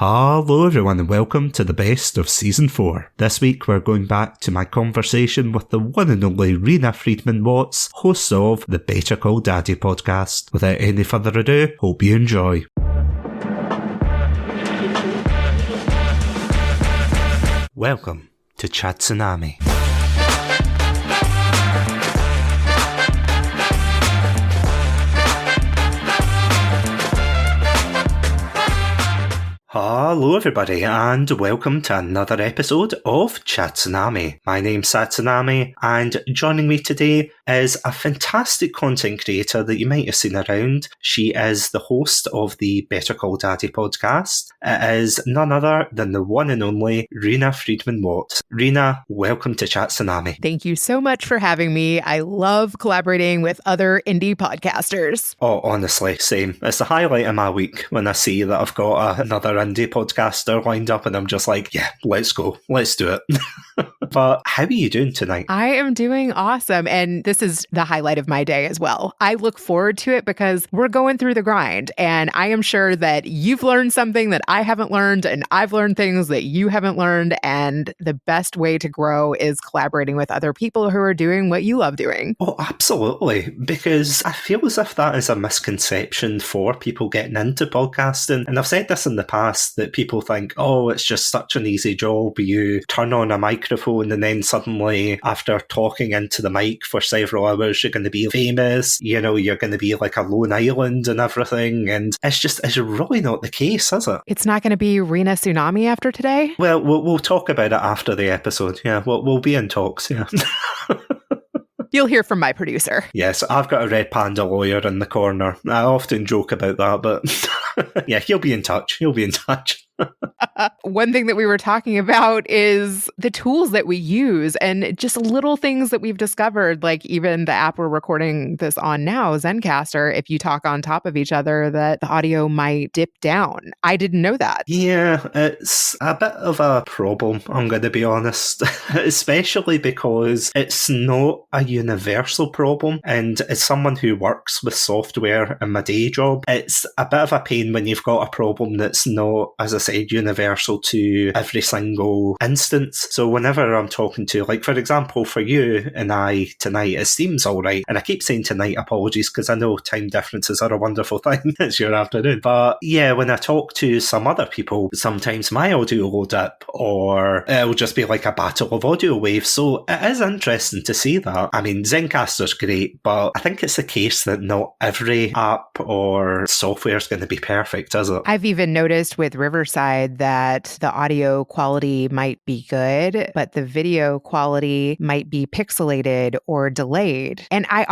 Hello everyone and welcome to the best of Season 4. This week we're going back to my conversation with the one and only Reena Friedman Watts, host of the Better Call Daddy podcast. Without any further ado, hope you enjoy. Welcome to Satsunami. Hello everybody and welcome to another episode of Satsunami. My name's Satsunami and joining me today is a fantastic content creator that you might have seen around. She is the host of the Better Call Daddy podcast. It is none other than the one and only Reena Friedman Watts. Reena, welcome to Satsunami. Thank you so much for having me. I love collaborating with other indie podcasters. Oh, honestly, same. It's the highlight of my week when I see that I've got another indie podcaster lined up and I'm just like, yeah, let's go. Let's do it. But how are you doing tonight? I am doing awesome. And this is the highlight of my day as well. I look forward to it because we're going through the grind. And I am sure that you've learned something that I haven't learned, and I've learned things that you haven't learned. And the best way to grow is collaborating with other people who are doing what you love doing. Oh, absolutely. Because I feel as if that is a misconception for people getting into podcasting. And I've said this in the past, that people think, oh, it's just such an easy job. You turn on a microphone and then suddenly, after talking into the mic for several hours, you're going to be famous. You know, you're going to be like a lone island and everything. And it's really not the case, is it? It's not going to be Reena Tsunami after today? Well, we'll talk about it after the episode. Yeah, we'll be in talks. Yeah. You'll hear from my producer. Yes, I've got a red Panda lawyer in the corner. I often joke about that, but yeah, he'll be in touch. He'll be in touch. One thing that we were talking about is the tools that we use and just little things that we've discovered, like even the app we're recording this on now, Zencastr, if you talk on top of each other, that the audio might dip down. I didn't know that. Yeah, it's a bit of a problem, I'm going to be honest, especially because it's not a universal problem. And as someone who works with software in my day job, it's a bit of a pain when you've got a problem that's not, as I said, universal to every single instance. So whenever I'm talking to, like for example, for you and I tonight, it seems all right. And I keep saying tonight, apologies, because I know time differences are a wonderful thing. It's your afternoon. But yeah, when I talk to some other people, sometimes my audio will dip or it'll just be like a battle of audio waves. So it is interesting to see that. I mean, Zencastr's great, but I think it's the case that not every app or software is going to be perfect, is it? I've even noticed with Riverside that the audio quality might be good, but the video quality might be pixelated or delayed. And I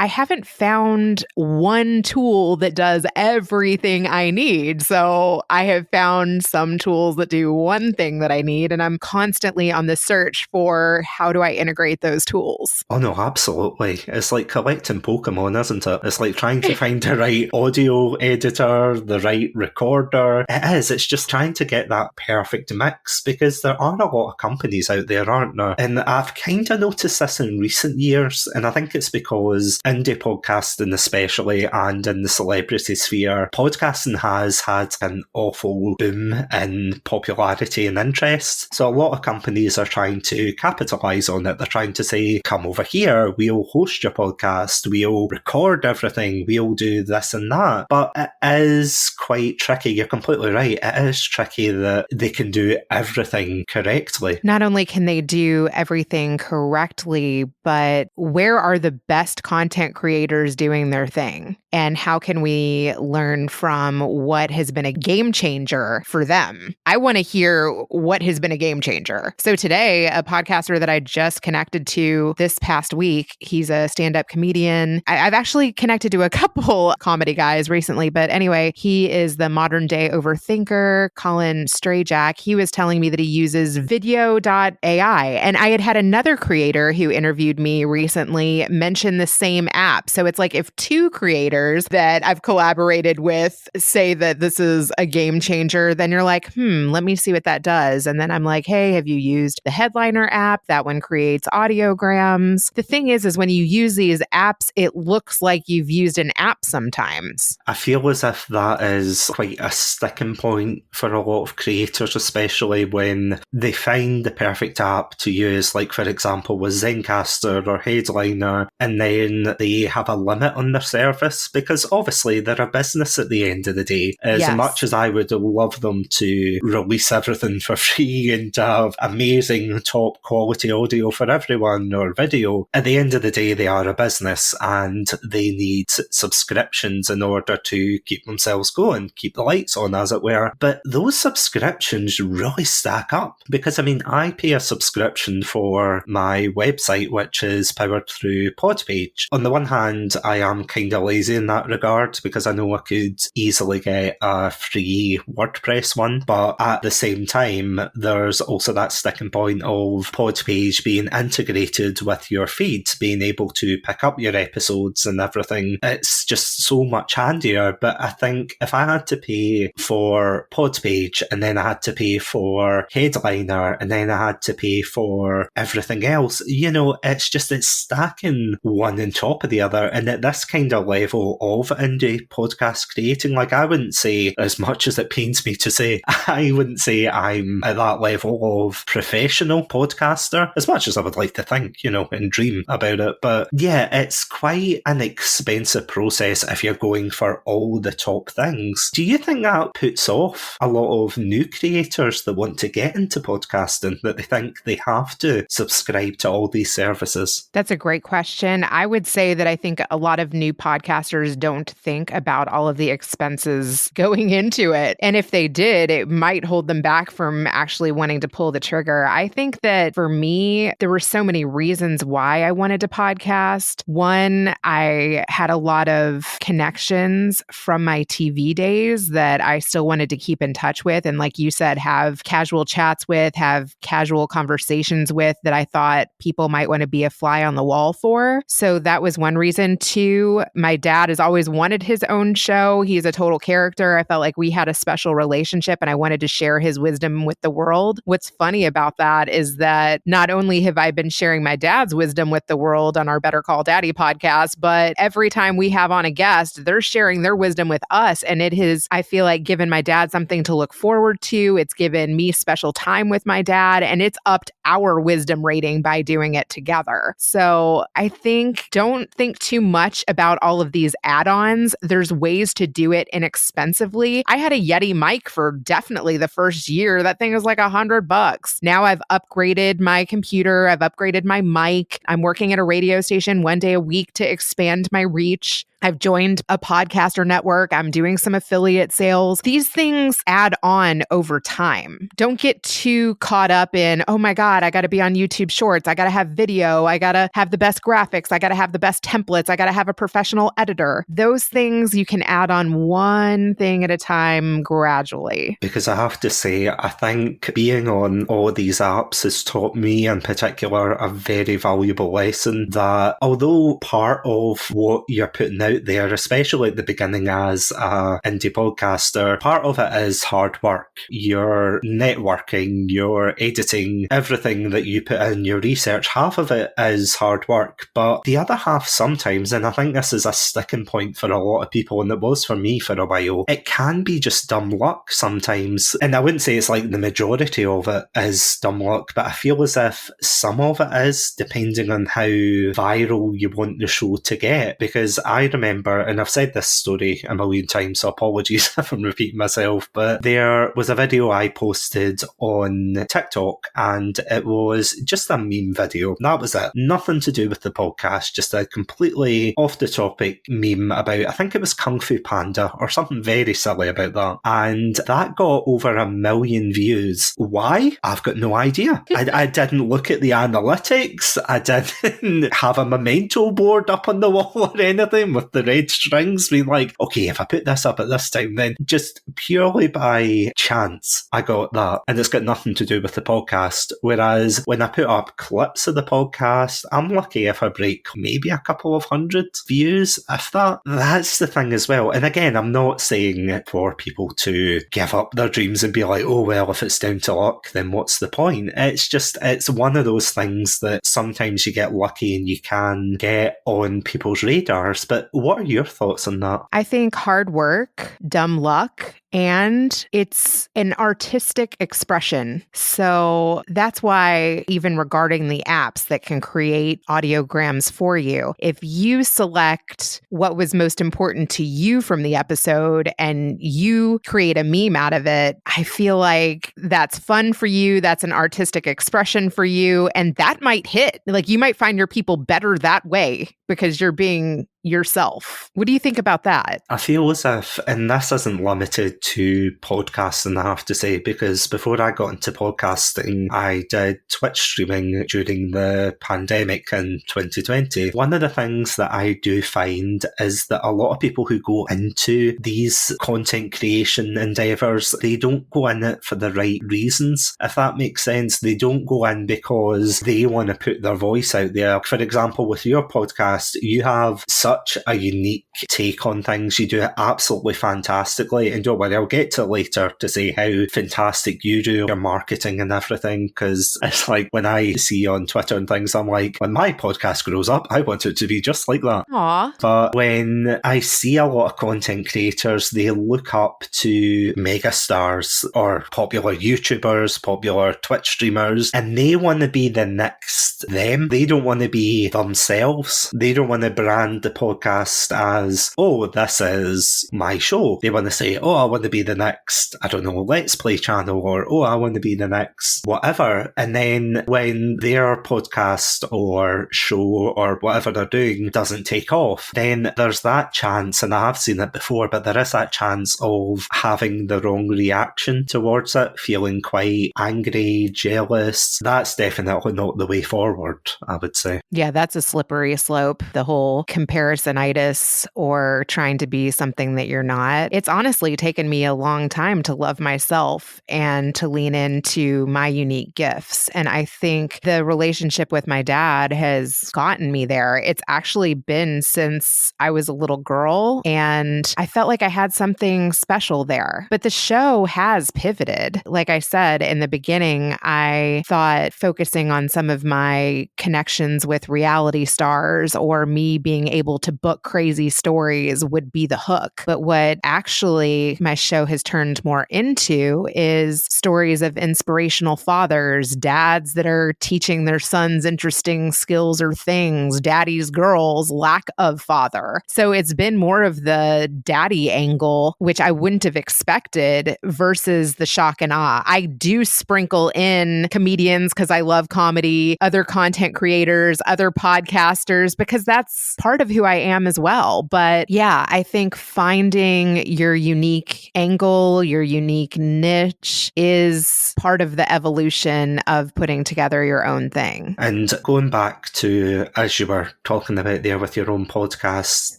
haven't found one tool that does everything I need. So I have found some tools that do one thing that I need, and I'm constantly on the search for how do I integrate those tools. Oh no, absolutely. It's like collecting Pokemon, isn't it? It's like trying to find the right audio editor, the right recorder. It is. It's just trying to get that perfect mix because there are a lot of companies out there, aren't there? And I've kind of noticed this in recent years, and I think it's because indie podcasting especially and in the celebrity sphere, podcasting has had an awful boom in popularity and interest. So a lot of companies are trying to capitalise on it. They're trying to say, come over here, we'll host your podcast, we'll record everything, we'll do this and that. But it is quite tricky. You're completely right. It is tricky that they can do everything correctly. Not only can they do everything correctly, but where are the best content creators doing their thing? And how can we learn from what has been a game changer for them? I want to hear what has been a game changer. So today, a podcaster that I just connected to this past week, he's a stand-up comedian. I've actually connected to a couple comedy guys recently, but anyway, he is the modern day overthinker, Colin Strayjack. He was telling me that he uses video.ai. And I had another creator who interviewed me recently mention the same app. So it's like if two creators creators that I've collaborated with say that this is a game changer, then you're like, let me see what that does. And then I'm like, hey, have you used the Headliner app? That one creates audiograms. The thing is when you use these apps, it looks like you've used an app sometimes. I feel as if that is quite a sticking point for a lot of creators, especially when they find the perfect app to use, like for example with Zencaster or Headliner, and then they have a limit on their service, because obviously they're a business at the end of the day. As much as I would love them to release everything for free and have amazing top quality audio for everyone or video, at the end of the day they are a business and they need subscriptions in order to keep themselves going, keep the lights on, as it were. But those subscriptions really stack up, because I pay a subscription for my website, which is powered through Podpage. On the one hand, I am kind of lazy in that regard, because I know I could easily get a free WordPress one, but at the same time, there's also that sticking point of Podpage being integrated with your feed, being able to pick up your episodes and everything. It's just so much handier. But I think if I had to pay for Podpage, and then I had to pay for Headliner, and then I had to pay for everything else, it's stacking one on top of the other. And at this kind of level of indie podcast creating, I wouldn't say, as much as it pains me to say, I wouldn't say I'm at that level of professional podcaster, as much as I would like to think, and dream about it. But yeah, it's quite an expensive process if you're going for all the top things. Do you think that puts off a lot of new creators that want to get into podcasting, that they think they have to subscribe to all these services? That's a great question. I would say that I think a lot of new podcasters don't think about all of the expenses going into it. And if they did, it might hold them back from actually wanting to pull the trigger. I think that for me, there were so many reasons why I wanted to podcast. One, I had a lot of connections from my TV days that I still wanted to keep in touch with. And like you said, have casual chats with, have casual conversations with, that I thought people might want to be a fly on the wall for. So that was one reason. Two, my dad has always wanted his own show. He's a total character. I felt like we had a special relationship and I wanted to share his wisdom with the world. What's funny about that is that not only have I been sharing my dad's wisdom with the world on our Better Call Daddy podcast, but every time we have on a guest, they're sharing their wisdom with us. And it has, I feel like, given my dad something to look forward to. It's given me special time with my dad, and it's upped our wisdom rating by doing it together. So I think, don't think too much about all of these add-ons. There's ways to do it inexpensively. I had a Yeti mic for definitely the first year. That thing was like $100. Now I've upgraded my computer. I've upgraded my mic. I'm working at a radio station one day a week to expand my reach. I've joined a podcaster network. I'm doing some affiliate sales. These things add on over time. Don't get too caught up in, oh my God, I got to be on YouTube Shorts. I got to have video. I got to have the best graphics. I got to have the best templates. I got to have a professional editor. Those things you can add on one thing at a time gradually. Because I have to say, I think being on all these apps has taught me in particular a very valuable lesson, that although part of what you're putting out there, especially at the beginning as an indie podcaster, part of it is hard work. Your networking, your editing, everything that you put in, your research, half of it is hard work. But the other half sometimes, and I think this is a sticking point for a lot of people, and it was for me for a while, it can be just dumb luck sometimes. And I wouldn't say it's like the majority of it is dumb luck, but I feel as if some of it is, depending on how viral you want the show to get. Because I remember, and I've said this story a million times, so apologies if I'm repeating myself, but there was a video I posted on TikTok, and it was just a meme video. That was it. Nothing to do with the podcast, just a completely off the topic meme about, I think it was Kung Fu Panda or something very silly about that. And that got over 1 million views. Why? I've got no idea. I didn't look at the analytics. I didn't have a memento board up on the wall or anything with with the red strings, being like, okay, if I put this up at this time, then just purely by chance, I got that. And it's got nothing to do with the podcast. Whereas when I put up clips of the podcast, I'm lucky if I break maybe a couple of hundred views, if that. That's the thing as well. And again, I'm not saying for people to give up their dreams and be like, oh, well, if it's down to luck, then what's the point? It's one of those things that sometimes you get lucky and you can get on people's radars. But what are your thoughts on that? I think hard work, dumb luck, and it's an artistic expression. So that's why, even regarding the apps that can create audiograms for you, if you select what was most important to you from the episode and you create a meme out of it, I feel like that's fun for you. That's an artistic expression for you. And that might hit. Like, you might find your people better that way because you're being yourself. What do you think about that? I feel as if, and this isn't limited to podcasting, I have to say, because before I got into podcasting, I did Twitch streaming during the pandemic in 2020. One of the things that I do find is that a lot of people who go into these content creation endeavours, they don't go in it for the right reasons, if that makes sense. They don't go in because they want to put their voice out there. For example, with your podcast, you have such a unique take on things. You do it absolutely fantastically. And don't worry, I'll get to it later to say how fantastic you do your marketing and everything, because it's like when I see you on Twitter and things, I'm like, when my podcast grows up, I want it to be just like that. Aww. But when I see a lot of content creators, they look up to megastars or popular YouTubers, popular Twitch streamers, and they want to be the next them. They don't want to be themselves. They don't want to brand the podcast as, oh, this is my show. They want to say, oh, I want to be the next, I don't know, Let's Play channel, or, oh, I want to be the next whatever. And then when their podcast or show or whatever they're doing doesn't take off, then there's that chance, and I have seen it before, but there is that chance of having the wrong reaction towards it, feeling quite angry, jealous. That's definitely not the way forward, I would say. Yeah, that's a slippery slope. The whole comparisonitis or trying to be something that you're not. It's honestly taken me a long time to love myself and to lean into my unique gifts. And I think the relationship with my dad has gotten me there. It's actually been since I was a little girl, and I felt like I had something special there. But the show has pivoted. Like I said in the beginning, I thought focusing on some of my connections with reality stars or me being able to book crazy stories would be the hook. But what actually my show has turned more into is stories of inspirational fathers, dads that are teaching their sons interesting skills or things, daddy's girls, lack of father. So it's been more of the daddy angle, which I wouldn't have expected, versus the shock and awe. I do sprinkle in comedians because I love comedy, other content creators, other podcasters, because that's part of who I am as well. But yeah, I think finding your unique angle, your unique niche is part of the evolution of putting together your own thing. And going back to, as you were talking about there with your own podcast,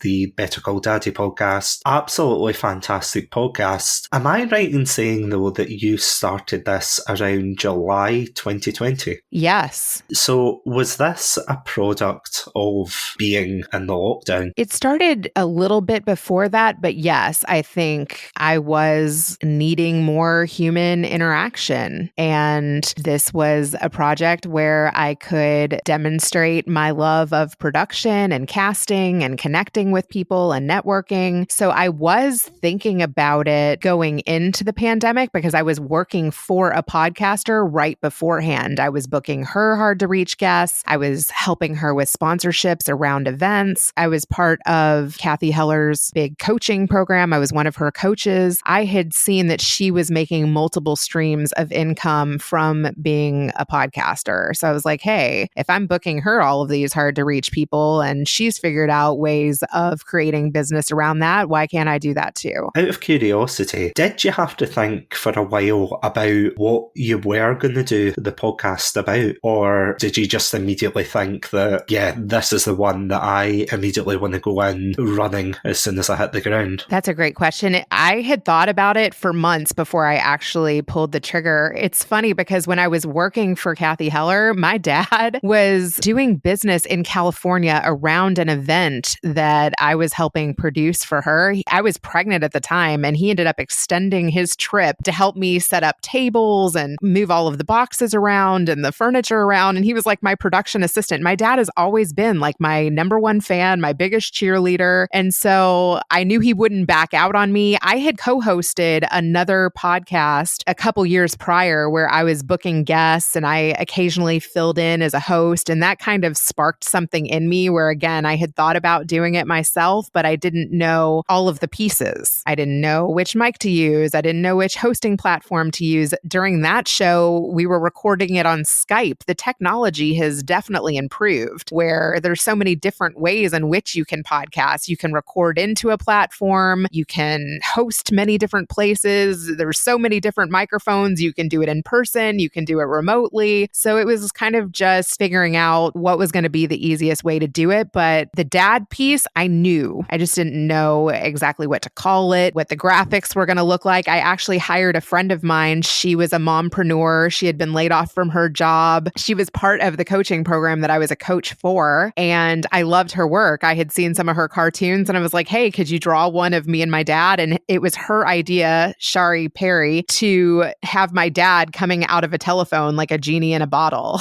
the Better Call Daddy podcast, absolutely fantastic podcast. Am I right in saying, though, that you started this around July 2020? Yes. So was this a product of being in the lockdown? It started a little bit before that, but yes, I think I was needing more human interaction. And this was a project where I could demonstrate my love of production and casting and connecting with people and networking. So I was thinking about it going into the pandemic because I was working for a podcaster right beforehand. I was booking her hard to reach guests. I was helping her with sponsorships around events. I was part of Kathy Heller's big coaching program. I was one of her coaches. I had seen that she was making multiple streams of income from being a podcaster. So I was like, hey, if I'm booking her all of these hard to reach people and she's figured out ways of creating business around that, why can't I do that too? Out of curiosity, did you have to think for a while about what you were going to do the podcast about? Or did you just immediately think that, yeah, this is the one that I immediately immediately want to go in running as soon as I hit the ground? That's a great question. I had thought about it for months before I actually pulled the trigger. It's funny because when I was working for Kathy Heller, my dad was doing business in California around an event that I was helping produce for her. I was pregnant at the time, and he ended up extending his trip to help me set up tables and move all of the boxes around and the furniture around. And he was like my production assistant. My dad has always been like my number one fan, my biggest cheerleader. And so I knew he wouldn't back out on me. I had co-hosted another podcast a couple years prior where I was booking guests and I occasionally filled in as a host. And that kind of sparked something in me where, again, I had thought about doing it myself, but I didn't know all of the pieces. I didn't know which mic to use. I didn't know which hosting platform to use. During that show, we were recording it on Skype. The technology has definitely improved where there's so many different ways in which you can podcast. You can record into a platform. You can host many different places. There's so many different microphones. You can do it in person. You can do it remotely. So it was kind of just figuring out what was going to be the easiest way to do it. But the dad piece, I knew. I just didn't know exactly what to call it, what the graphics were going to look like. I actually hired a friend of mine. She was a mompreneur. She had been laid off from her job. She was part of the coaching program that I was a coach for. And I loved her work. I had seen some of her cartoons and I was like, hey, could you draw one of me and my dad? And it was her idea, Shari Perry, to have my dad coming out of a telephone like a genie in a bottle.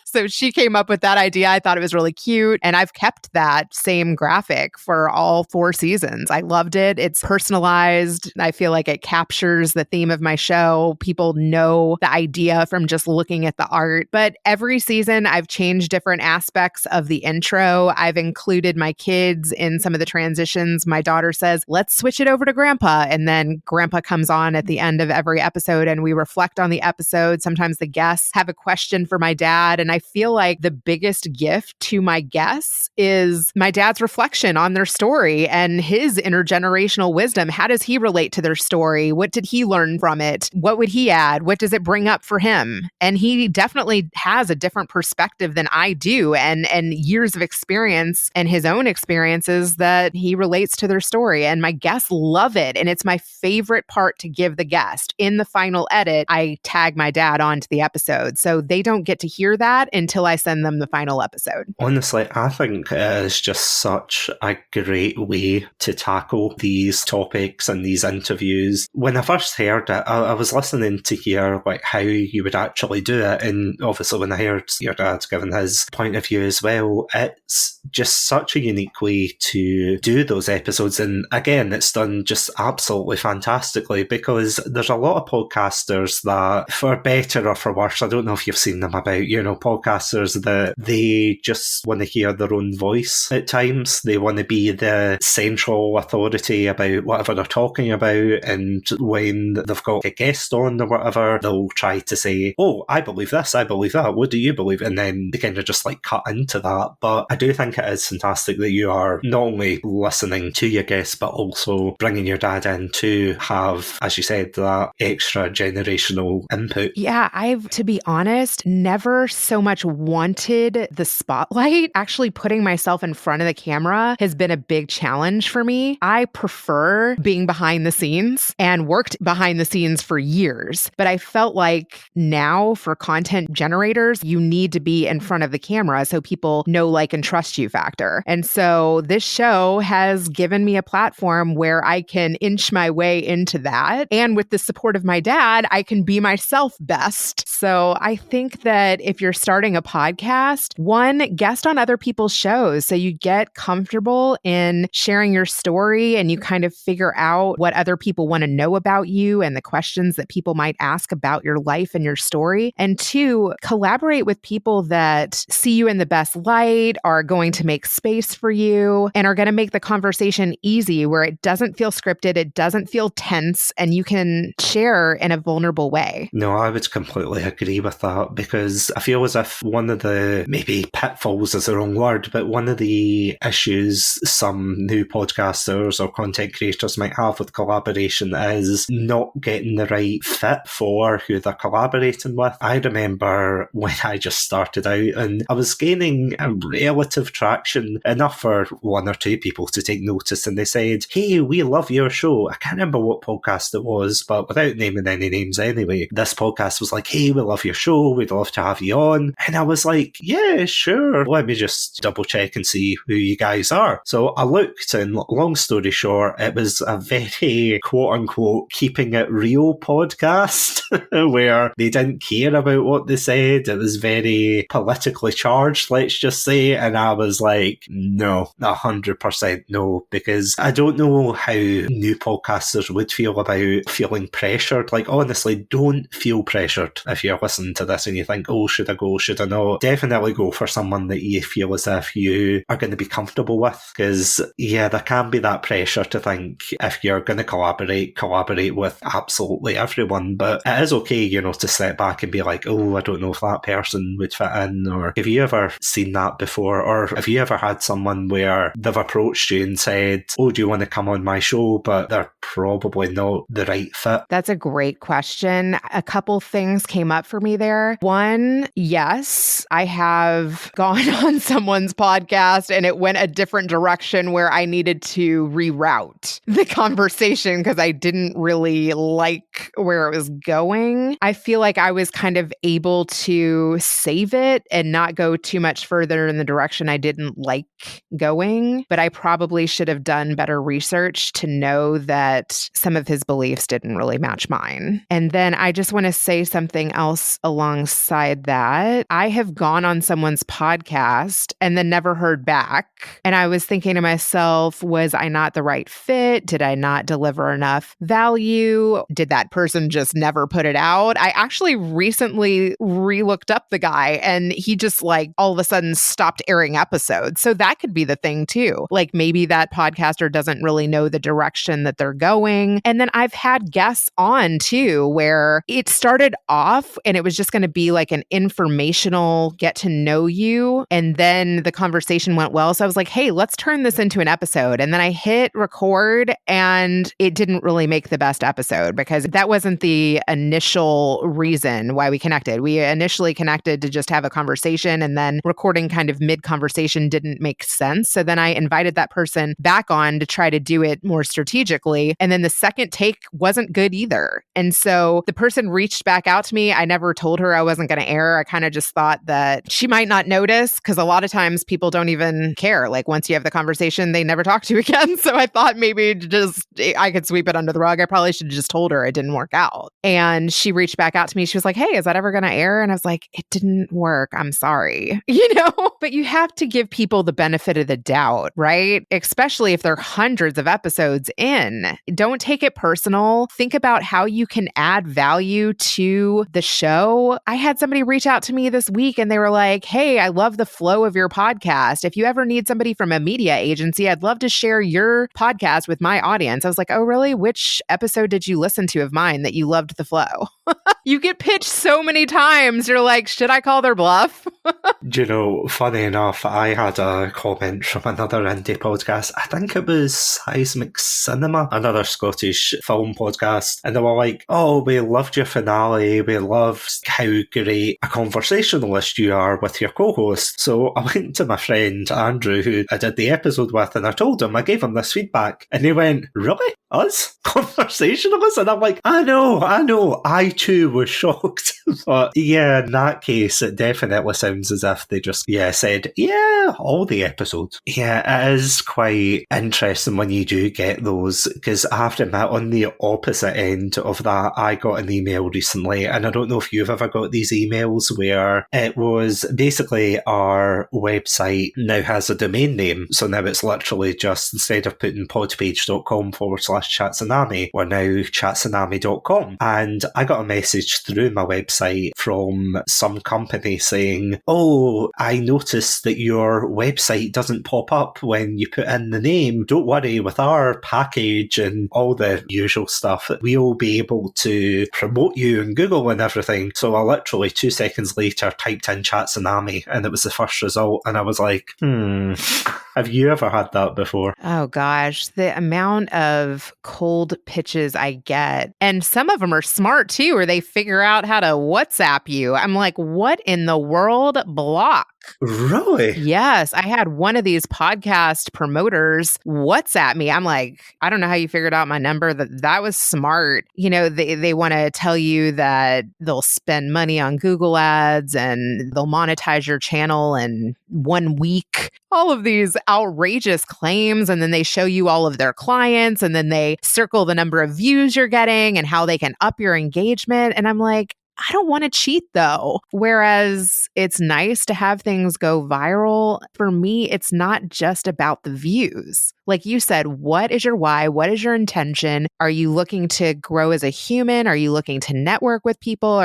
So she came up with that idea. I thought it was really cute. And I've kept that same graphic for all 4 seasons. I loved it. It's personalized. I feel like it captures the theme of my show. People know the idea from just looking at the art. But every season, I've changed different aspects of the intro. I've included my kids in some of the transitions. My daughter says, let's switch it over to grandpa. And then grandpa comes on at the end of every episode and we reflect on the episode. Sometimes the guests have a question for my dad. And I feel like the biggest gift to my guests is my dad's reflection on their story and his intergenerational wisdom. How does he relate to their story? What did he learn from it? What would he add? What does it bring up for him? And he definitely has a different perspective than I do and years of experience and his own experiences that he relates to their story. And my guests love it. And it's my favorite part to give the guest. In the final edit, I tag my dad onto the episode. So they don't get to hear that until I send them the final episode. Honestly, I think it is just such a great way to tackle these topics and these interviews. When I first heard it, I was listening to hear like how you would actually do it. And obviously when I heard your dad giving his point of view as well, it's just such a unique way to do those episodes. And again, it's done just absolutely fantastically because there's a lot of podcasters that, for better or for worse, I don't know if you've seen them about, podcasters that they just want to hear their own voice at times. They want to be the central authority about whatever they're talking about. And when they've got a guest on or whatever, they'll try to say, oh, I believe this, I believe that, what do you believe? And then they kind of just like cut into that. But I do think it is fantastic that you are not only listening to your guests, but also bringing your dad in to have, as you said, that extra generational input. Yeah, I've, to be honest, never so much wanted the spotlight. Actually, putting myself in front of the camera has been a big challenge for me. I prefer being behind the scenes and worked behind the scenes for years. But I felt like now for content generators, you need to be in front of the camera so people know, like, and trust you factor. And so this show has given me a platform where I can inch my way into that. And with the support of my dad, I can be myself best. So I think that if you're starting a podcast, one, guest on other people's shows so you get comfortable in sharing your story and you kind of figure out what other people want to know about you and the questions that people might ask about your life and your story. And two, collaborate with people that see you in the best light, are going to make space for you, and are going to make the conversation easy where it doesn't feel scripted, it doesn't feel tense, and you can share in a vulnerable way. No, I would completely agree with that because I feel as if with one of the, maybe pitfalls is the wrong word, but one of the issues some new podcasters or content creators might have with collaboration is not getting the right fit for who they're collaborating with. I remember when I just started out and I was gaining a relative traction, enough for one or two people to take notice, and they said, hey, we love your show. I can't remember what podcast it was, but without naming any names anyway, this podcast was like, hey, we love your show, we'd love to have you on. And I was like, yeah, sure, let me just double check and see who you guys are. So I looked, and long story short, it was a very quote unquote keeping it real podcast where they didn't care about what they said. It was very politically charged, let's just say. And I was like, no, 100% no, because I don't know how new podcasters would feel about feeling pressured. Like, honestly, don't feel pressured if you're listening to this and you think, oh, should I go, should I not? Definitely go for someone that you feel as if you are going to be comfortable with, because yeah, there can be that pressure to think if you're going to collaborate with absolutely everyone. But it is okay, you know, to step back and be like, oh, I don't know if that person would fit in. Or have you ever seen that before? Or have you ever had someone where they've approached you and said, oh, do you want to come on my show? But they're probably not the right fit. That's a great question. A couple things came up for me there. One, yes, I have gone on someone's podcast and it went a different direction where I needed to reroute the conversation because I didn't really like where it was going. I feel like I was kind of able to save it and not go too much further in the direction I didn't like going, but I probably should have done better research to know that some of his beliefs didn't really match mine. And then I just want to say something else alongside that. I have gone on someone's podcast and then never heard back. And I was thinking to myself, was I not the right fit? Did I not deliver enough value? Did that person just never put it out? I actually recently re-looked up the guy and he just like all of a sudden stopped airing episodes. So that could be the thing too. Like maybe that podcaster doesn't really know the direction that they're going. And then I've had guests on too, where it started off and it was just going to be like an informational get to know you. And then the conversation went well. So I was like, hey, let's turn this into an episode. And then I hit record and it didn't really make the best episode because that wasn't the initial reason why we connected. We initially connected to just have a conversation, and then recording kind of mid-conversation didn't make sense. So then I invited that person back on to try to do it more strategically. And then the second take wasn't good either. And so the person reached back out to me. I never told her I wasn't going to air. I kind of just thought that she might not notice because a lot of times people don't even care. Like once you have the conversation, they never talk to you again. So I thought maybe just I could sweep it under the rug. I probably should have just told her it didn't work out. And she reached back out to me. She was like, hey, is that ever going to air? And I was like, it didn't work. I'm sorry. You know, but you have to give people the benefit of the doubt, right? Especially if they're hundreds of episodes in. Don't take it personal. Think about how you can add value to the show. I had somebody reach out to me this week and they were like, hey, I love the flow of your podcast. If you ever need somebody from a media agency, I'd love to share your podcast with my audience. I was like, oh, really? Which episode did you listen to of mine that you loved the flow? You get pitched so many times. You're like, should I call their bluff? Do you know, funny enough, I had a comment from another indie podcast. I think it was Seismic Cinema, another Scottish film podcast. And they were like, oh, we loved your finale. We loved how great a conversationalist you are with your co-host. So I went to my friend Andrew, who I did the episode with, and I told him, I gave him this feedback. And he went, really? Us? Conversationalists? And I'm like, I know. I too was shocked. But yeah, in that case, it definitely sounds as if they just, said, all the episodes. Yeah, it is quite interesting when you do get those, because I have to admit, on the opposite end of that, I got an email recently, and I don't know if you've ever got these emails where it was basically our website now has a domain name. So now it's literally just, instead of putting podpage.com/Chatsunami, we're now chatsunami.com. And I got a message through my website from some company saying, oh, I noticed that your website doesn't pop up when you put in the name. Don't worry, with our package and all the usual stuff, we'll be able to promote you in Google and everything. So I literally 2 seconds later typed in Satsunami and it was the first result. And I was like, have you ever had that before? Oh gosh, the amount of cold pitches I get. And some of them are smart too, or they figure out how to WhatsApp you. I'm like, what in the world? Block. Really? Yes. I had one of these podcast promoters WhatsApp me. I'm like, I don't know how you figured out my number. That was smart. You know, they want to tell you that they'll spend money on Google ads and they'll monetize your channel in 1 week. All of these outrageous claims. And then they show you all of their clients and then they circle the number of views you're getting and how they can up your engagement. And I'm like, I don't want to cheat though. Whereas it's nice to have things go viral. For me, it's not just about the views. Like you said, what is your why? What is your intention? Are you looking to grow as a human? Are you looking to network with people?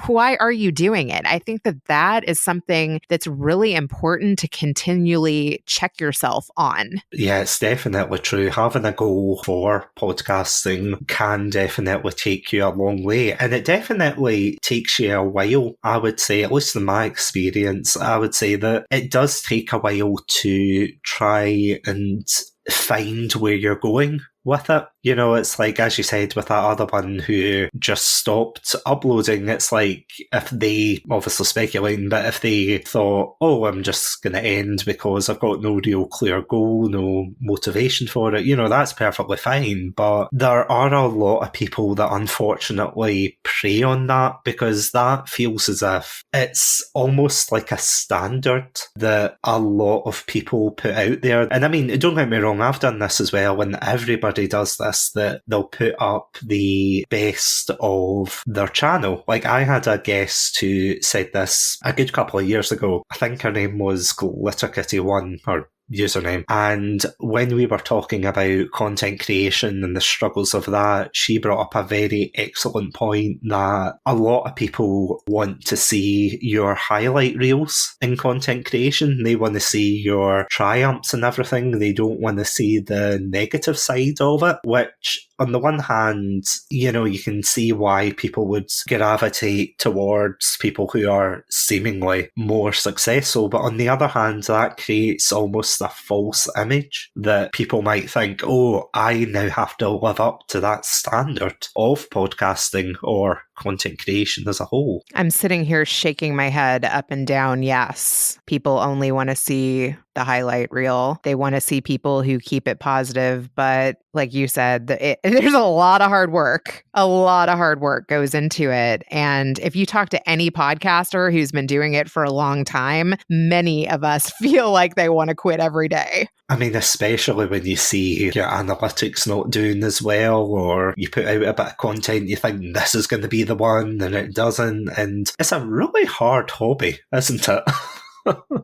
Why are you doing it? I think that is something that's really important to continually check yourself on. Yeah, it's definitely true. Having a goal for podcasting can definitely take you a long way. And it definitely takes you a while, I would say, at least in my experience, I would say that it does take a while to try and find where you're going with it. You know, it's like, as you said, with that other one who just stopped uploading, it's like if they, obviously speculating, but if they thought, oh, I'm just going to end because I've got no real clear goal, no motivation for it, you know, that's perfectly fine. But there are a lot of people that unfortunately prey on that because that feels as if it's almost like a standard that a lot of people put out there. And I mean, don't get me wrong, I've done this as well, and everybody does this, that they'll put up the best of their channel. Like, I had a guest who said this a good couple of years ago. I think her name was GlitterKitty1 or username. And when we were talking about content creation and the struggles of that, she brought up a very excellent point that a lot of people want to see your highlight reels in content creation. They want to see your triumphs and everything. They don't want to see the negative side of it, which on the one hand, you know, you can see why people would gravitate towards people who are seemingly more successful. But on the other hand, that creates almost a false image that people might think, oh, I now have to live up to that standard of podcasting or content creation as a whole. I'm sitting here shaking my head up and down. Yes, people only want to see the highlight reel. They want to see people who keep it positive. But like you said, there's a lot of hard work. A lot of hard work goes into it. And if you talk to any podcaster who's been doing it for a long time, many of us feel like they want to quit every day. I mean, especially when you see your analytics not doing as well, or you put out a bit of content, you think this is going to be the one, and it doesn't. And it's a really hard hobby, isn't it?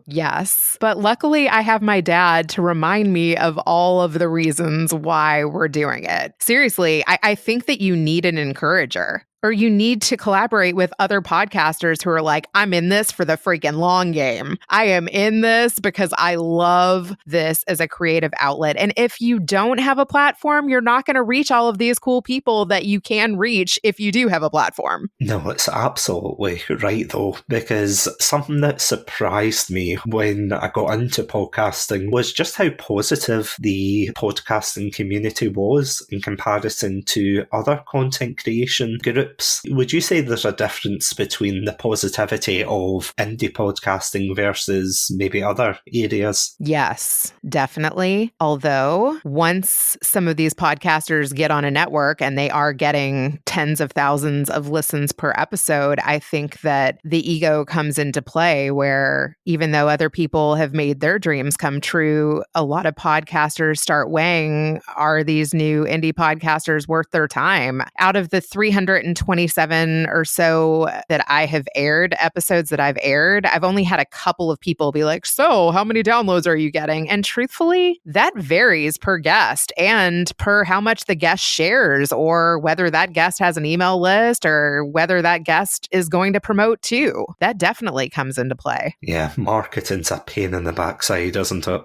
Yes. But luckily, I have my dad to remind me of all of the reasons why we're doing it. Seriously, I think that you need an encourager. Or you need to collaborate with other podcasters who are like, I'm in this for the freaking long game. I am in this because I love this as a creative outlet. And if you don't have a platform, you're not going to reach all of these cool people that you can reach if you do have a platform. No, it's absolutely right, though, because something that surprised me when I got into podcasting was just how positive the podcasting community was in comparison to other content creation groups. Would you say there's a difference between the positivity of indie podcasting versus maybe other areas? Yes, definitely. Although once some of these podcasters get on a network and they are getting tens of thousands of listens per episode, I think that the ego comes into play where even though other people have made their dreams come true, a lot of podcasters start weighing, are these new indie podcasters worth their time? Out of the 320 127 or so that I have aired, episodes that I've aired, I've only had a couple of people be like, so how many downloads are you getting? And truthfully, that varies per guest and per how much the guest shares, or whether that guest has an email list, or whether that guest is going to promote too. That definitely comes into play. Yeah, marketing's a pain in the backside, isn't it?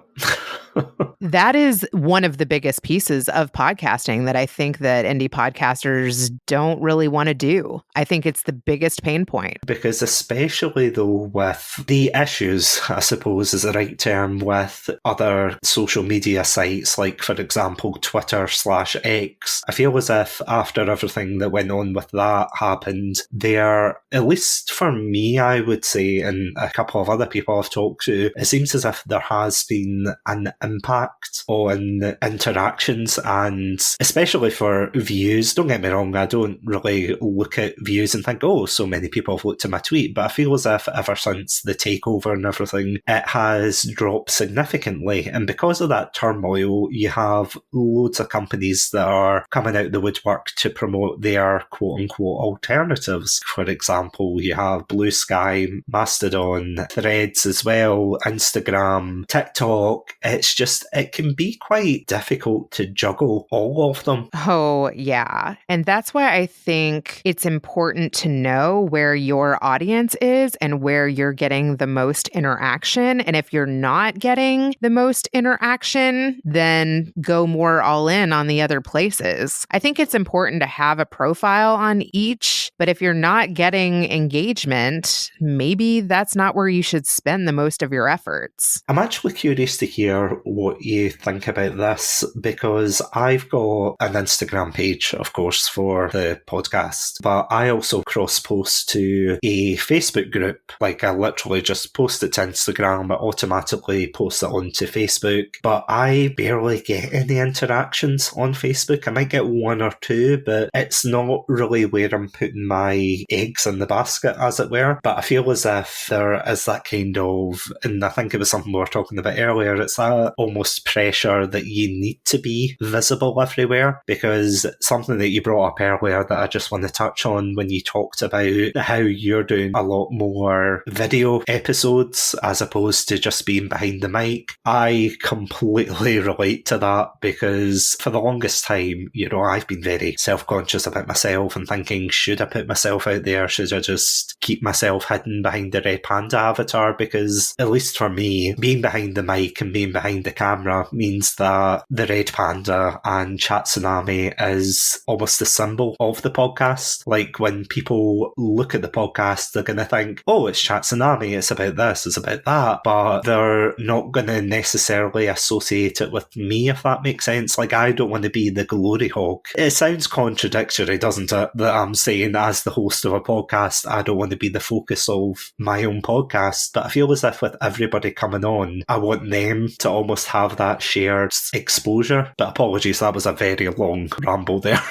That is one of the biggest pieces of podcasting that I think that indie podcasters don't really want to do. I think it's the biggest pain point. Because especially though with the issues, I suppose is the right term, with other social media sites, like for example Twitter/X, I feel as if after everything that went on with that happened, there, at least for me, I would say, and a couple of other people I've talked to, it seems as if there has been an impact on interactions, and especially for views. Don't get me wrong, I don't really look at views and think, oh, so many people have looked at my tweet, but I feel as if ever since the takeover and everything, it has dropped significantly. And because of that turmoil, you have loads of companies that are coming out the woodwork to promote their quote-unquote alternatives. For example, you have Blue Sky, Mastodon, Threads as well, Instagram, TikTok. It's just, it can be quite difficult to juggle all of them. Oh, yeah. And that's why I think it's important to know where your audience is and where you're getting the most interaction. And if you're not getting the most interaction, then go more all in on the other places. I think it's important to have a profile on each, but if you're not getting engagement, maybe that's not where you should spend the most of your efforts. I'm actually curious to hear what you think about this, because I've got an Instagram page, of course, for the podcast, but I also cross-post to a Facebook group. Like, I literally just post it to Instagram, but automatically post it onto Facebook, but I barely get any interactions on Facebook. I might get one or two, but it's not really where I'm putting my eggs in the basket, as it were. But I feel as if there is that kind of, and I think it was something we were talking about earlier, it's that almost pressure that you need to be visible everywhere. Because something that you brought up earlier that I just want to touch on, when you talked about how you're doing a lot more video episodes as opposed to just being behind the mic, I completely relate to that, because for the longest time, you know, I've been very self-conscious about myself and thinking, should I put myself out there? Should I just keep myself hidden behind the Red Panda avatar? Because at least for me, being behind the mic and being behind the camera means that the Red Panda and Satsunami is almost the symbol of the podcast. Like, when people look at the podcast, they're going to think, oh, it's Satsunami, it's about this, it's about that, but they're not going to necessarily associate it with me, if that makes sense. Like, I don't want to be the glory hog. It sounds contradictory, doesn't it, that I'm saying as the host of a podcast, I don't want to be the focus of my own podcast, but I feel as if with everybody coming on, I want them to almost have that shared exposure. But apologies, that was a very long ramble there.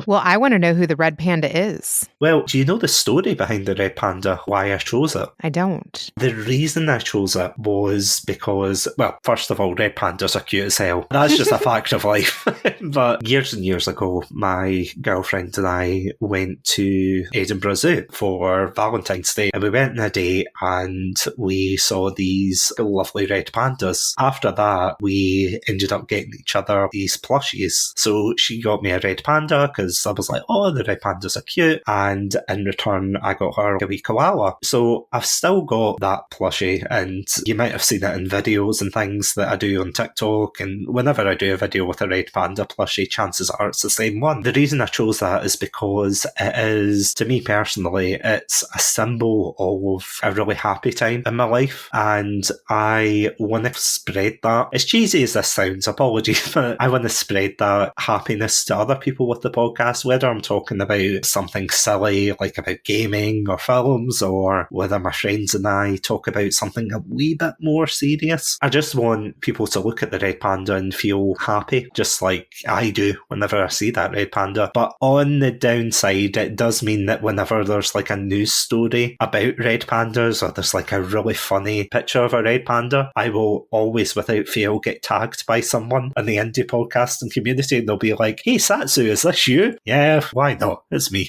Well, I want to know who the Red Panda is. Well, do you know the story behind the Red Panda, why I chose it? I don't. The reason I chose it was because, well, first of all, Red Pandas are cute as hell. That's just a fact of life. But years and years ago, my girlfriend and I went to Edinburgh Zoo for Valentine's Day, and we went on a date and we saw these lovely red pandas. After that, we ended up getting each other these plushies. So she got me a red panda because I was like, oh, the red pandas are cute. And in return, I got her a wee koala. So I've still got that plushie, and you might have seen it in videos and things that I do on TikTok. And whenever I do a video with a red panda plushie, chances are it's the same one. The reason I chose that is because it is, to me personally, it's a symbol of a really happy time in my life. And I want to spread that. As cheesy as this sounds, apologies, but I want to spread that happiness to other people with the podcast, whether I'm talking about something silly like about gaming or films, or whether my friends and I talk about something a wee bit more serious. I just want people to look at the red panda and feel happy, just like I do whenever I see that red panda. But on the downside, it does mean that whenever there's like a news story about red pandas, or there's like a really funny picture of a red panda, I will always without fail get tagged by someone in the indie podcasting community, and they'll be like, hey Satsu, is this you? Yeah, why not? It's me.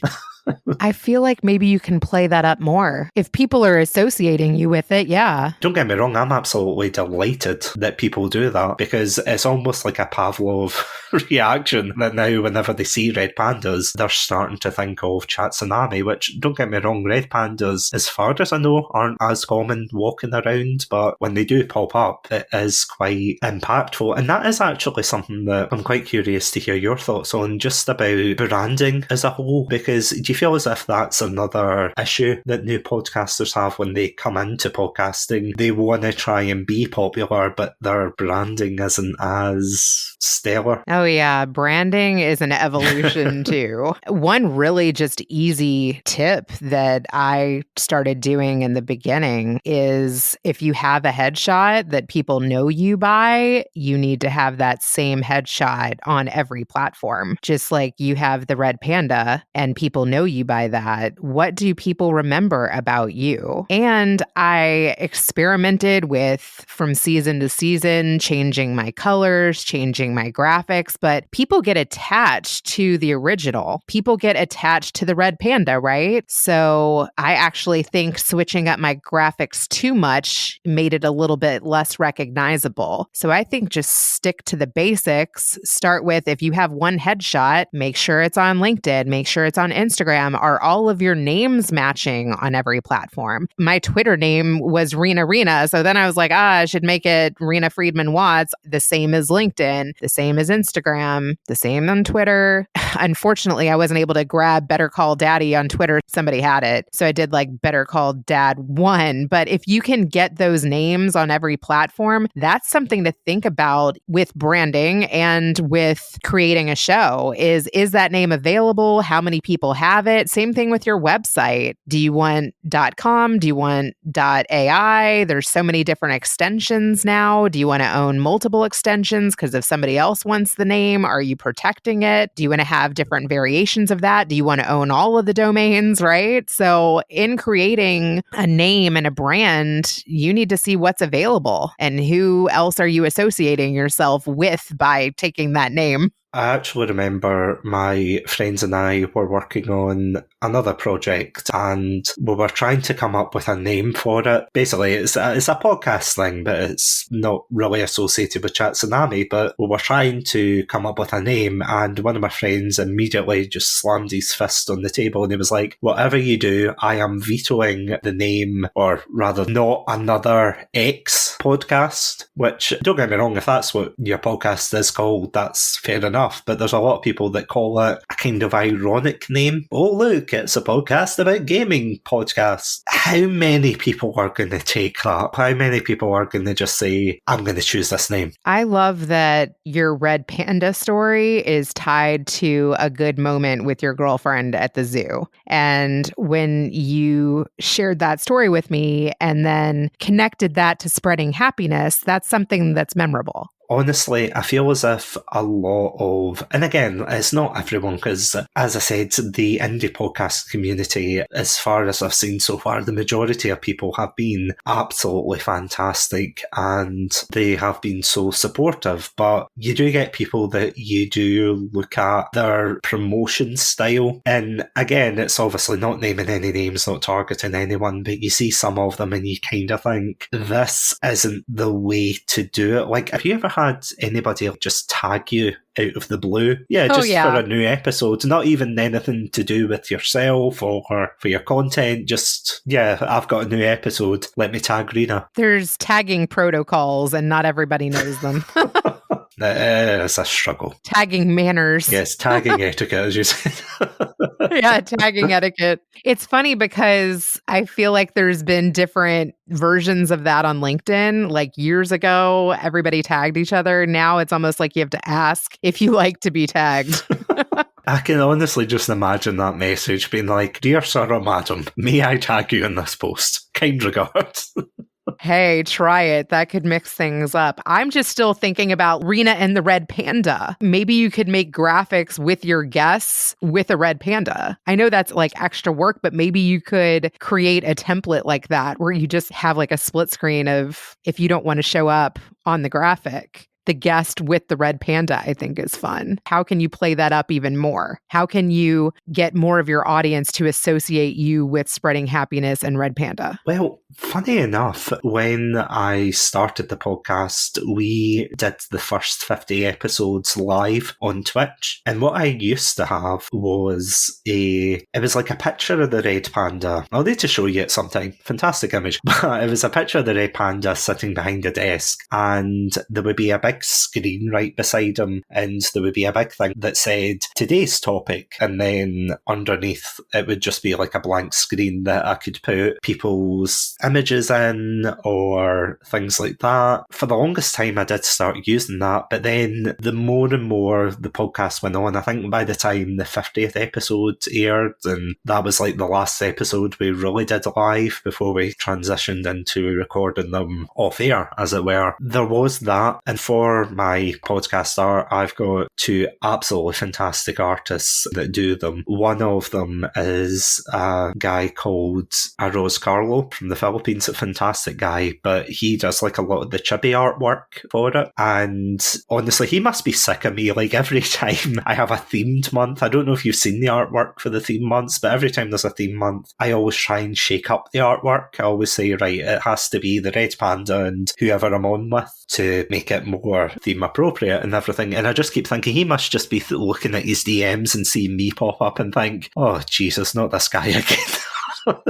I feel like maybe you can play that up more. If people are associating you with it, yeah. Don't get me wrong, I'm absolutely delighted that people do that because it's almost like a Pavlov reaction that now whenever they see red pandas, they're starting to think of Satsunami, which, don't get me wrong, red pandas, as far as I know, aren't as common walking around, but when they do pop up, it is quite impactful. And that is actually something that I'm quite curious to hear your thoughts on, just about branding as a whole, because do you feel as if that's another issue that new podcasters have when they come into podcasting? They want to try and be popular, but their branding isn't as stellar. Oh, yeah. Branding is an evolution too. One really just easy tip that I started doing in the beginning is if you have a headshot that people know you by, you need to have that same headshot on every platform. Just like you have the red panda and people know you by that. What do people remember about you? And I experimented with, from season to season, changing my colors, changing my graphics, but people get attached to the original. People get attached to the red panda, right? So I actually think switching up my graphics too much made it a little bit less recognizable. So I think just stick to the basics. Start with, if you have one headshot, make sure it's on LinkedIn, make sure it's on Instagram. Are all of your names matching on every platform? My Twitter name was Reena. So then I was like, I should make it Reena Friedman Watts, the same as LinkedIn, the same as Instagram, the same on Twitter. Unfortunately, I wasn't able to grab Better Call Daddy on Twitter. Somebody had it. So I did like Better Call Dad 1. But if you can get those names on every platform, that's something to think about with branding and with creating a show. Is that name available? How many people have it? Same thing with your website. Do you want .com? Do you want .ai? There's so many different extensions now. Do you want to own multiple extensions? Because if somebody else wants the name, are you protecting it? Do you want to have different variations of that? Do you want to own all of the domains, right? So in creating a name and a brand, you need to see what's available and who else are you associating yourself with by taking that name. I actually remember my friends and I were working on another project and we were trying to come up with a name for it. Basically, it's a podcast thing, but it's not really associated with Satsunami, but we were trying to come up with a name and one of my friends immediately just slammed his fist on the table and he was like, whatever you do, I am vetoing the name, or rather not another X podcast, which, don't get me wrong, if that's what your podcast is called, that's fair enough. But there's a lot of people that call it a kind of ironic name. Oh, look, it's a podcast about gaming podcast. How many people are going to take that? How many people are going to just say, I'm going to choose this name? I love that your red panda story is tied to a good moment with your girlfriend at the zoo. And when you shared that story with me and then connected that to spreading happiness, that's something that's memorable. Honestly, I feel as if a lot of, and again, it's not everyone, because as I said, the indie podcast community, as far as I've seen so far, the majority of people have been absolutely fantastic and they have been so supportive. But you do get people that you do look at their promotion style. And again, it's obviously not naming any names, not targeting anyone, but you see some of them and you kind of think, this isn't the way to do it. Like, have you ever had anybody just tag you out of the blue? Yeah, just for a new episode. Not even anything to do with yourself or for your content. Just, yeah, I've got a new episode. Let me tag Reena. There's tagging protocols and not everybody knows them. It's a struggle. Tagging manners. Yes, tagging etiquette, as you said. Yeah, tagging etiquette. It's funny because I feel like there's been different versions of that on LinkedIn. Like years ago, everybody tagged each other. Now it's almost like you have to ask if you like to be tagged. I can honestly just imagine that message being like, dear sir or madam, may I tag you in this post? Kind regards. Hey, try it. That could mix things up. I'm just still thinking about Reena and the red panda. Maybe you could make graphics with your guests with a red panda. I know that's like extra work, but maybe you could create a template like that where you just have like a split screen of if you don't want to show up on the graphic. the guest with the red panda, I think is fun. How can you play that up even more? How can you get more of your audience to associate you with spreading happiness and red panda? Well, funny enough, when I started the podcast, we did the first 50 episodes live on Twitch. And what I used to have was it was like a picture of the red panda. I'll need to show you it sometime. Fantastic image. But it was a picture of the red panda sitting behind a desk, and there would be a big screen right beside him, and there would be a big thing that said today's topic, and then underneath it would just be like a blank screen that I could put people's images in or things like that. For the longest time I did start using that, but then the more and more the podcast went on, I think by the time the 50th episode aired, and that was like the last episode we really did live before we transitioned into recording them off air, as it were, there was that. And for my podcast art, I've got two absolutely fantastic artists that do them. One of them is a guy called Arroz Carlo from the Philippines, a fantastic guy, but he does like a lot of the chibi artwork for it. And honestly, he must be sick of me. Like every time I have a themed month, I don't know if you've seen the artwork for the theme months, but every time there's a theme month, I always try and shake up the artwork. I always say, right, it has to be the red panda and whoever I'm on with to make it more theme appropriate and everything. And I just keep thinking he must just be looking at his DMs and seeing me pop up and think, oh Jesus, not this guy again.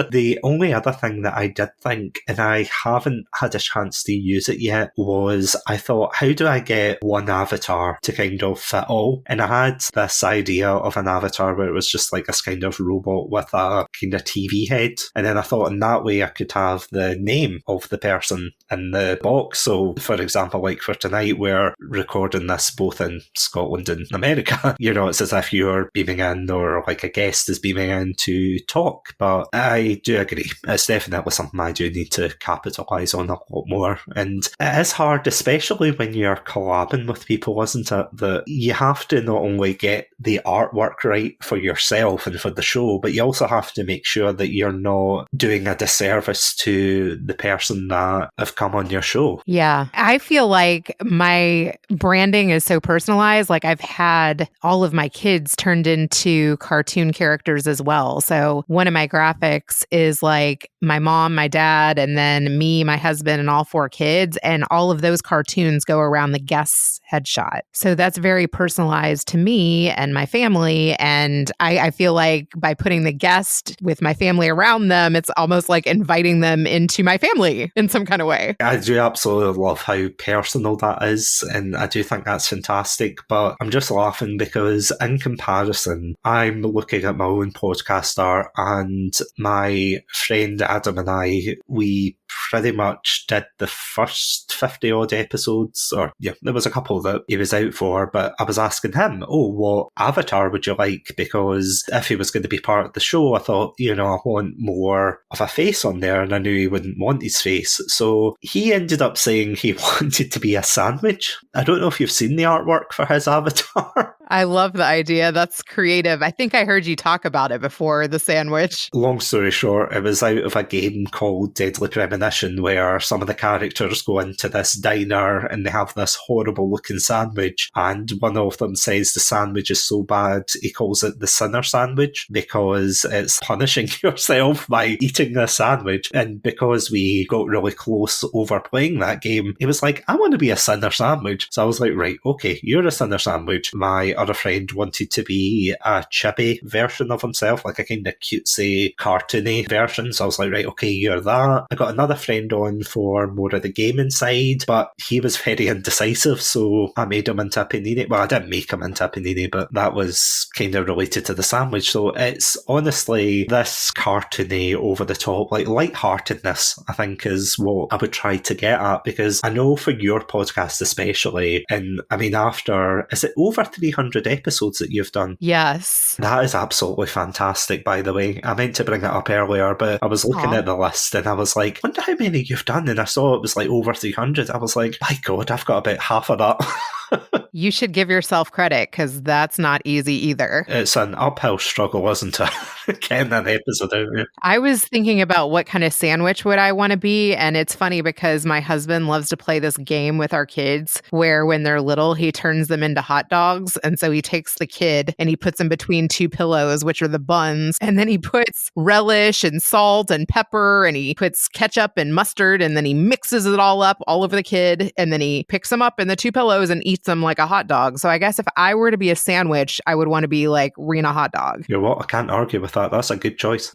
The only other thing that I did think, and I haven't had a chance to use it yet, was I thought, how do I get one avatar to kind of fit all? And I had this idea of an avatar where it was just like this kind of robot with a kind of TV head. And then I thought in that way I could have the name of the person in the box. So, for example, like for tonight, we're recording this both in Scotland and America. You know, it's as if you're beaming in or like a guest is beaming in to talk. But I do agree. It's definitely something I do need to capitalise on a lot more. And it is hard, especially when you're collabing with people, isn't it? That you have to not only get the artwork right for yourself and for the show, but you also have to make sure that you're not doing a disservice to the person that have come on your show. Yeah. I feel like my branding is so personalized. Like I've had all of my kids turned into cartoon characters as well. So one of my graphics is like my mom, my dad, and then me, my husband, and all four kids. And all of those cartoons go around the guest's headshot. So that's very personalized to me and my family. And I feel like by putting the guest with my family around them, it's almost like inviting them into my family in some kind of way. I do absolutely love how personal that is. And I do think that's fantastic. But I'm just laughing because in comparison, I'm looking at my own podcast art, and my friend Adam and I, we pretty much did the first 50 odd episodes, or yeah, there was a couple that he was out for, but I was asking him, oh, what avatar would you like? Because if he was going to be part of the show, I thought, you know, I want more of a face on there, and I knew he wouldn't want his face. So he ended up saying he wanted to be a sandwich. I don't know if you've seen the artwork for his avatar. I love the idea. That's creative. I think I heard you talk about it before, the sandwich. Long story short, it was out of a game called Deadly Premonition, where some of the characters go into this diner and they have this horrible looking sandwich, and one of them says the sandwich is so bad he calls it the sinner sandwich because it's punishing yourself by eating the sandwich. And because we got really close over playing that game, he was like, I want to be a sinner sandwich. So I was like, right, okay, you're a sinner sandwich. My other friend wanted to be a chibi version of himself, like a kind of cutesy, cartoony version. So I was like, right, okay, you're that. I got another friend on for more of the gaming side, but he was very indecisive, so I made him into a panini. Well, I didn't make him into a panini, but that was kind of related to the sandwich. So it's honestly this cartoony, over the top, like lightheartedness, I think is what I would try to get at, because I know for your podcast especially, and I mean, after, is it over 300 episodes that you've done? Yes. That is absolutely fantastic, by the way. I meant to bring it up earlier, but I was looking at the list and I was like, wonder how many you've done, and I saw it was like over 300. I was like, my God, I've got about half of that. You should give yourself credit because that's not easy either. It's an uphill struggle, isn't it? Getting an episode out there. I was thinking about what kind of sandwich would I want to be, and it's funny because my husband loves to play this game with our kids where when they're little, he turns them into hot dogs. And so he takes the kid and he puts them between two pillows, which are the buns, and then he puts relish and salt and pepper, and he puts ketchup and mustard, and then he mixes it all up all over the kid, and then he picks them up in the two pillows and eats them like a hot dog. So I guess if I were to be a sandwich, I would want to be like Reena Hot Dog. You know what? I can't argue with that. That's a good choice.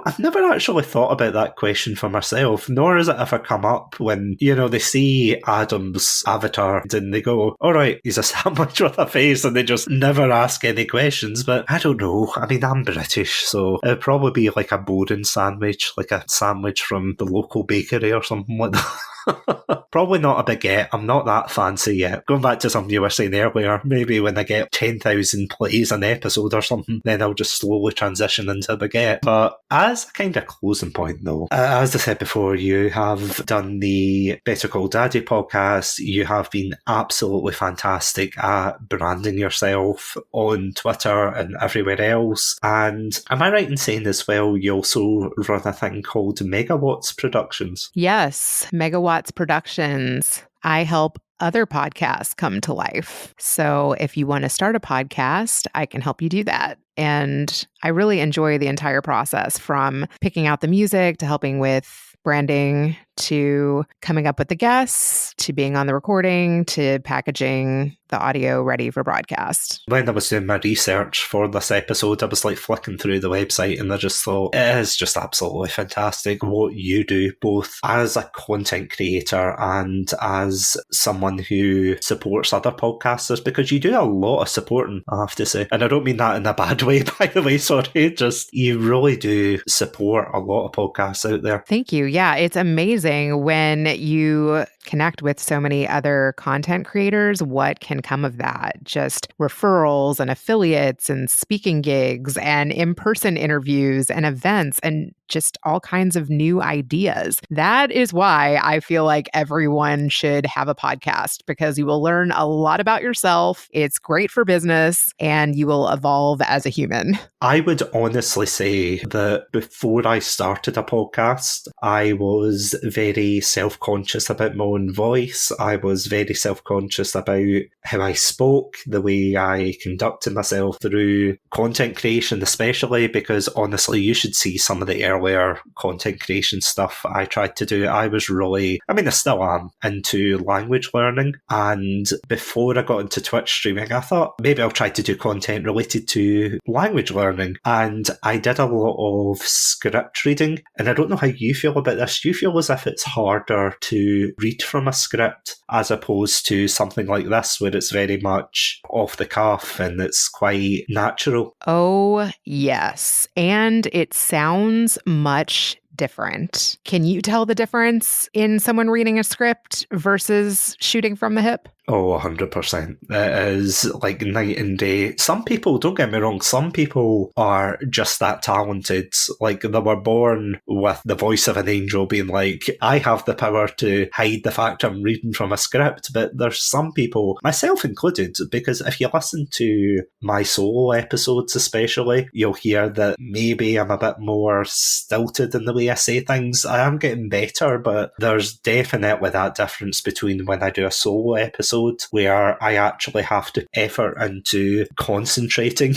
I've never actually thought about that question for myself, nor has it ever come up when, they see Adam's avatar and they go, all right, he's a sandwich with a face, and they just never ask any questions. But I don't know. I mean, I'm British, so it'd probably be like a boring sandwich, like a sandwich from the local bakery or something like that. Probably not a baguette. I'm not that fancy yet. Going back to something you were saying earlier, maybe when I get 10,000 plays an episode or something, then I'll just slowly transition into baguette. But as a kind of closing point though, as I said before, you have done the Better Call Daddy podcast. You have been absolutely fantastic at branding yourself on Twitter and everywhere else. And am I right in saying as well, you also run a thing called Megawatts Productions? Yes, Megawatts Productions. I help other podcasts come to life. So if you want to start a podcast, I can help you do that. And I really enjoy the entire process, from picking out the music to helping with branding to coming up with the guests to being on the recording to packaging the audio ready for broadcast. When I was doing my research for this episode, I was like flicking through the website and I just thought, it is just absolutely fantastic what you do, both as a content creator and as someone who supports other podcasters, because you do a lot of supporting, I have to say. And I don't mean that in a bad way, by the way, sorry. Just, you really do support a lot of podcasts out there. Thank you. Yeah, it's amazing when you connect with so many other content creators, what can come of that? Just referrals and affiliates and speaking gigs and in-person interviews and events and just all kinds of new ideas. That is why I feel like everyone should have a podcast, because you will learn a lot about yourself. It's great for business and you will evolve as a human. I would honestly say that before I started a podcast, I was very self-conscious about my own voice. I was very self-conscious about how I spoke, the way I conducted myself through content creation, especially because honestly, you should see some of the earlier content creation stuff I tried to do. I was really, I still am, into language learning. And before I got into Twitch streaming, I thought maybe I'll try to do content related to language learning. And I did a lot of script reading. And I don't know how you feel about this. Do you feel as if it's harder to read from a script as opposed to something like this, where it's very much off the cuff and it's quite natural? Oh, yes. And it sounds much different. Can you tell the difference in someone reading a script versus shooting from the hip? Oh, 100%. It is like night and day. Some people, don't get me wrong, some people are just that talented. Like, they were born with the voice of an angel being like, I have the power to hide the fact I'm reading from a script. But there's some people, myself included, because if you listen to my solo episodes especially, you'll hear that maybe I'm a bit more stilted in the way I say things. I am getting better, but there's definitely that difference between when I do a solo episode where I actually have to effort into concentrating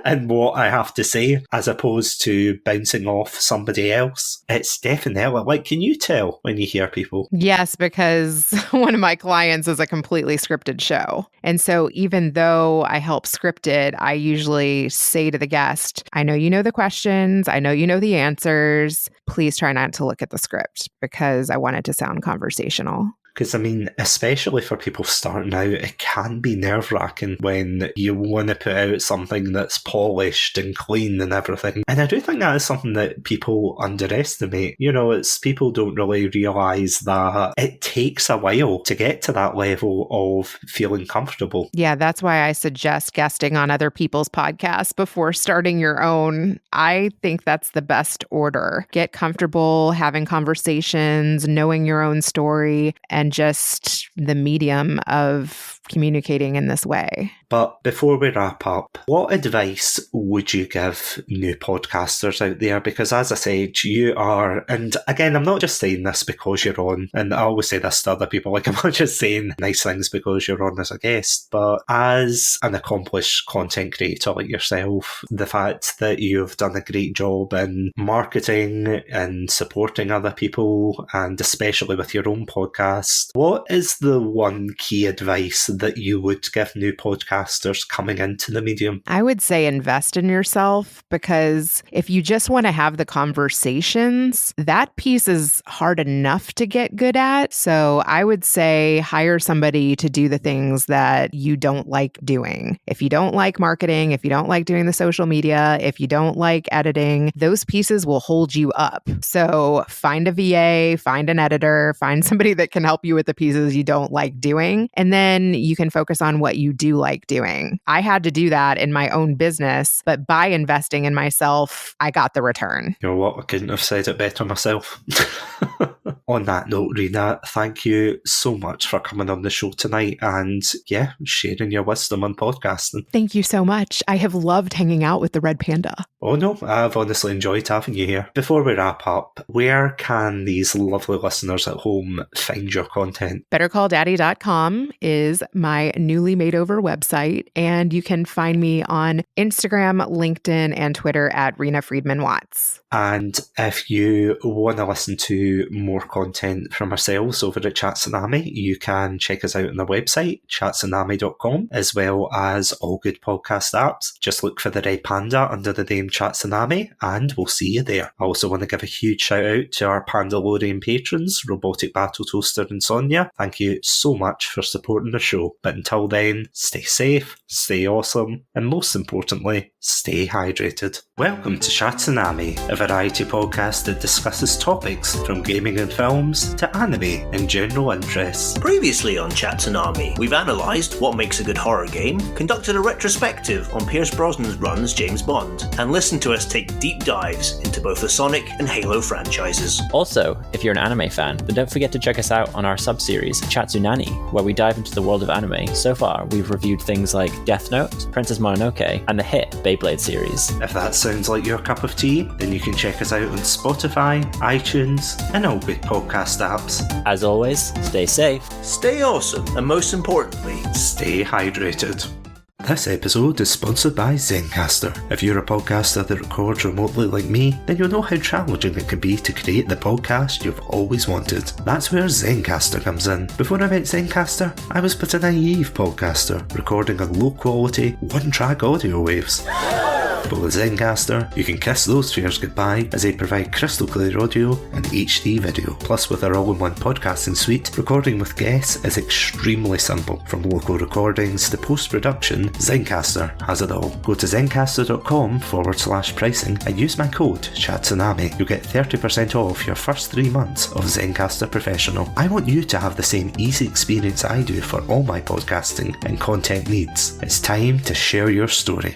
in what I have to say as opposed to bouncing off somebody else. It's definitely like, can you tell when you hear people? Yes, because one of my clients is a completely scripted show. And so even though I help script it, I usually say to the guest, I know you know the questions, I know you know the answers. Please try not to look at the script because I want it to sound conversational. Because, especially for people starting out, it can be nerve-wracking when you want to put out something that's polished and clean and everything. And I do think that is something that people underestimate. It's people don't really realise that it takes a while to get to that level of feeling comfortable. Yeah, that's why I suggest guesting on other people's podcasts before starting your own. I think that's the best order. Get comfortable having conversations, knowing your own story, and than just the medium of communicating in this way. But before we wrap up, what advice would you give new podcasters out there? Because as I said, you are, and again, I'm not just saying this because you're on, and I always say this to other people, like I'm not just saying nice things because you're on as a guest, but as an accomplished content creator like yourself, the fact that you've done a great job in marketing and supporting other people, and especially with your own podcast, what is the one key advice that you would give new podcasters coming into the medium? I would say invest in yourself, because if you just want to have the conversations, that piece is hard enough to get good at. So I would say hire somebody to do the things that you don't like doing. If you don't like marketing, if you don't like doing the social media, if you don't like editing, those pieces will hold you up. So find a VA, find an editor, find somebody that can help you with the pieces you don't like doing. And then you can focus on what you do like doing. I had to do that in my own business, but by investing in myself, I got the return. You know what? I couldn't have said it better myself. On that note, Reena, thank you so much for coming on the show tonight and, sharing your wisdom on podcasting. Thank you so much. I have loved hanging out with the Red Panda. Oh no, I've honestly enjoyed having you here. Before we wrap up, where can these lovely listeners at home find your content? BetterCallDaddy.com is my newly made over website, and you can find me on Instagram, LinkedIn, and Twitter at Reena Friedman Watts. And if you want to listen to more content from ourselves over at Satsunami, you can check us out on the website, chatsunami.com, as well as all good podcast apps. Just look for the Red Panda under the name Satsunami, and we'll see you there. I also want to give a huge shout out to our Pandalorian patrons, Robotic Battle Toaster and Sonia. Thank you so much for supporting the show. But until then, stay safe, stay awesome, and most importantly, stay hydrated. Welcome to Satsunami, a variety podcast that discusses topics from gaming and films to anime and general interests. Previously on Satsunami, we've analysed what makes a good horror game, conducted a retrospective on Pierce Brosnan's run as James Bond, and listened to us take deep dives into both the Sonic and Halo franchises. Also, if you're an anime fan, then don't forget to check us out on our sub-series, Satsunami, where we dive into the world of anime. So far, we've reviewed things like Death Note, Princess Mononoke, and the hit Beyblade series. If that sounds like your cup of tea, then you can check us out on Spotify, iTunes, and all good podcast apps. As always, stay safe, stay awesome, and most importantly, stay hydrated. This episode is sponsored by Zencastr. If you're a podcaster that records remotely like me, then you'll know how challenging it can be to create the podcast you've always wanted. That's where Zencastr comes in. Before I met Zencastr, I was but a naive podcaster, recording on low-quality, one-track audio waves. But with Zencastr, you can kiss those fears goodbye as they provide crystal clear audio and HD video. Plus, with our all-in-one podcasting suite, recording with guests is extremely simple. From local recordings to post-production, Zencastr has it all. Go to zencastr.com/pricing and use my code CHATSUNAMI. You'll get 30% off your first 3 months of Zencastr Professional. I want you to have the same easy experience I do for all my podcasting and content needs. It's time to share your story.